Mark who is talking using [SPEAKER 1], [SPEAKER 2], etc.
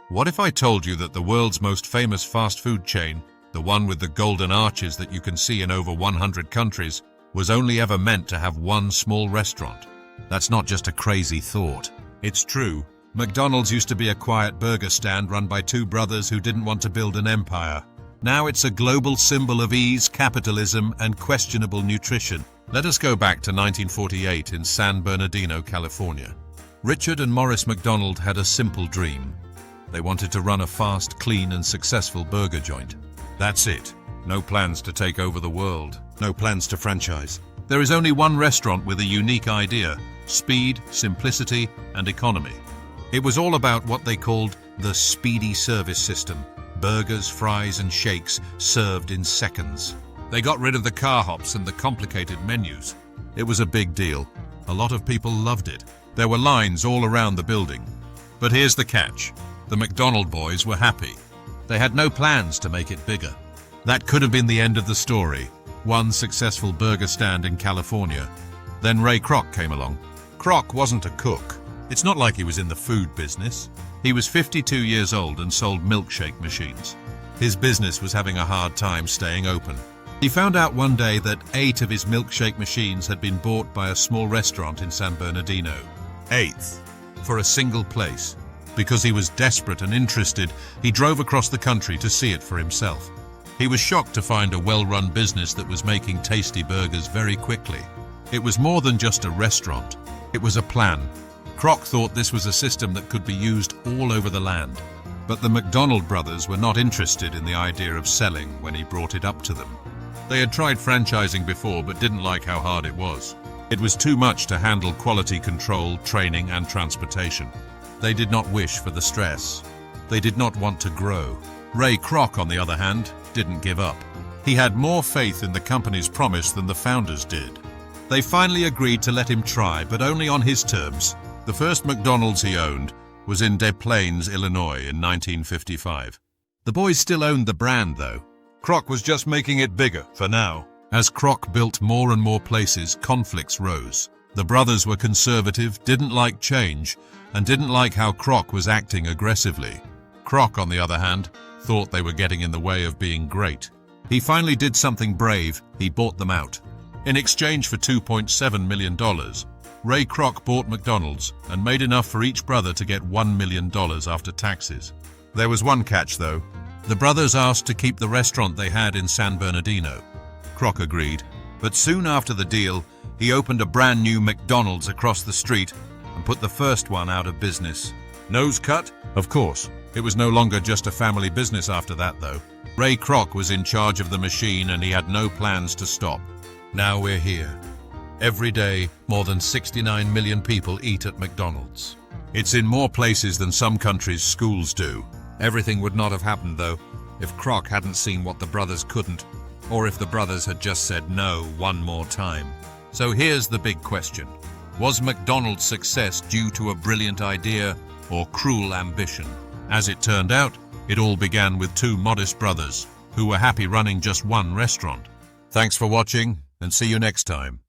[SPEAKER 1] What if I told you that the world's most famous fast food chain, the one with the golden arches that you can see in over 100 countries, was only ever meant to have one small restaurant? That's not just a crazy thought. It's true. McDonald's used to be a quiet burger stand run by two brothers who didn't want to build an empire. Now it's a global symbol of ease, capitalism, and questionable nutrition. Let us go back to 1948 in San Bernardino, California. Richard and Maurice McDonald had a simple dream. They wanted to run a fast, clean, and successful burger joint. That's it. No plans to take over the world. No plans to franchise. There is only one restaurant with a unique idea: speed, simplicity, and economy. It was all about what they called the speedy service system. Burgers, fries, and shakes served in seconds. They got rid of the car hops and the complicated menus. It was a big deal. A lot of people loved it. There were lines all around the building. But here's the catch. The McDonald boys were happy. They had no plans to make it bigger. That could have been the end of the story. One successful burger stand in California. Then Ray Kroc came along. Kroc wasn't a cook. It's not like he was in the food business. He was 52 years old and sold milkshake machines. His business was having a hard time staying open. He found out one day that 8 of his milkshake machines had been bought by a small restaurant in San Bernardino. 8th, for a single place. Because he was desperate and interested, he drove across the country to see it for himself. He was shocked to find a well-run business that was making tasty burgers very quickly. It was more than just a restaurant. It was a plan. Kroc thought this was a system that could be used all over the land. But the McDonald brothers were not interested in the idea of selling when he brought it up to them. They had tried franchising before but didn't like how hard it was. It was too much to handle quality control, training, and transportation. They did not wish for the stress. They did not want to grow. Ray Kroc, on the other hand, didn't give up. He had more faith in the company's promise than the founders did. They finally agreed to let him try, but only on his terms. The first McDonald's he owned was in Des Plaines, Illinois in 1955. The boys still owned the brand, though. Kroc was just making it bigger, for now. As Kroc built more and more places, conflicts rose. The brothers were conservative, didn't like change, and didn't like how Kroc was acting aggressively. Kroc, on the other hand, thought they were getting in the way of being great. He finally did something brave. He bought them out. In exchange for $2.7 million, Ray Kroc bought McDonald's and made enough for each brother to get $1 million after taxes. There was one catch, though. The brothers asked to keep the restaurant they had in San Bernardino. Kroc agreed, but soon after the deal, he opened a brand new McDonald's across the street and put the first one out of business. Nose cut? Of course. It was no longer just a family business after that, though. Ray Kroc was in charge of the machine and he had no plans to stop. Now we're here. Every day, more than 69 million people eat at McDonald's. It's in more places than some countries' schools do. Everything would not have happened, though, if Kroc hadn't seen what the brothers couldn't, or if the brothers had just said no one more time. So here's the big question. Was McDonald's success due to a brilliant idea or cruel ambition? As it turned out, it all began with 2 modest brothers who were happy running just one restaurant. Thanks for watching, and see you next time.